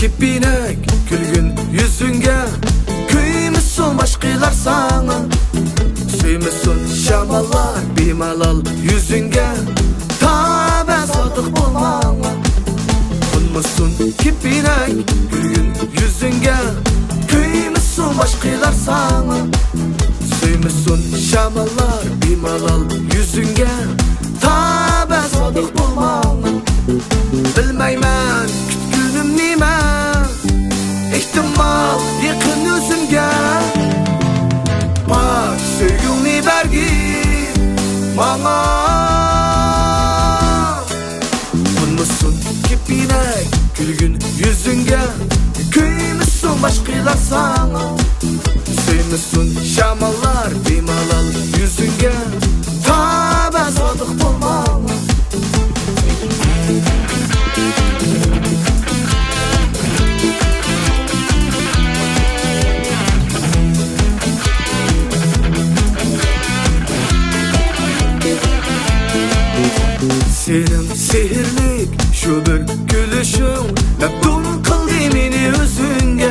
kipinek gülgün yüzünge, köymüşsün başkalar sana. Süymüşsün şamallar bimalal yüzünge, ta ben sadık bulmana. Konmuşsun kipinek gülgün yüzünge, köymüşsün başkalar sana. Süymüşsün şamallar bimalal yüzünge, ta ben sadık bulmana. Bilmeymen kütkünüm nime, ihtimal yakın yüzümge. Bak söygünni bergin bana. Konmuşsun kipinek gülgün yüzünge, köymüşsün başkalar sana. Süymüşsün şamallar bimalal yüzünge, ta ben sadık bulmam. Senin sihirlik şu bir gülüşün, meftun kıldı meni özünge.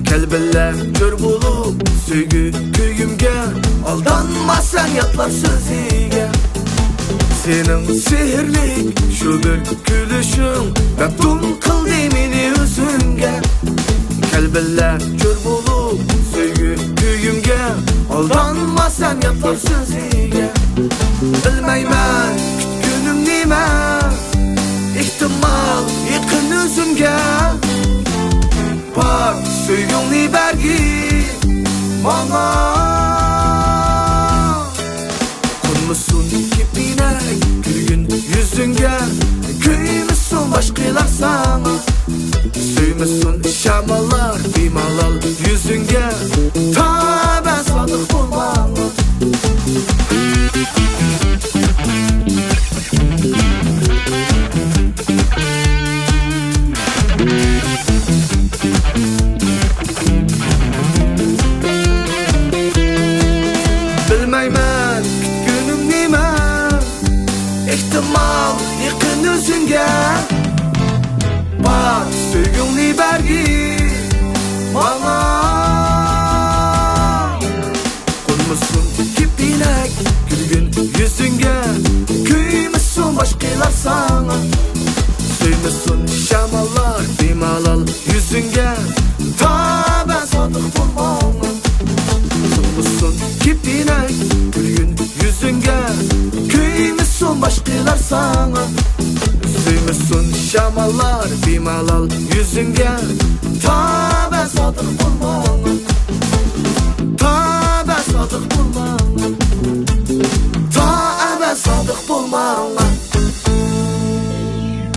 Kelbiller kör bulup söygü köyümge, aldanma sen yatlar sözüge. Senin sihirlik şu bir gülüşün, meftun kıldı meni özünge. Kelbiller kör bulup söygü köyümge, aldanma sen yatlar sözüge. Bilmeymen kütkünüm nime, ihtimal yakın özümge. Bak söygünni bergin bana. Konmuşsun kipinek gülgün yüzünge, köymüşsün başkalar sana. Süymüşsün şamallar bimalal yüzünge, ta ben sadık bulmam. Bilmeymen kütkünüm nime, ihtimal yakın özünge. Bak söygünni bergin bana. Konmuşsun kipinek gülgün yüzünge, köymüşsün başkalar sana. Süymüşsün şamallar bimalal yüzünge, ta ben sadık bulmam. Konmuşsun kipinek gülgün yüzünge, köymüşsün başkalar sana. Süymüşsün şamallar bimalal yüzünge, ta ben sadık bulmam. Ta ben sadık bulmam. Ta ben sadık bulmam.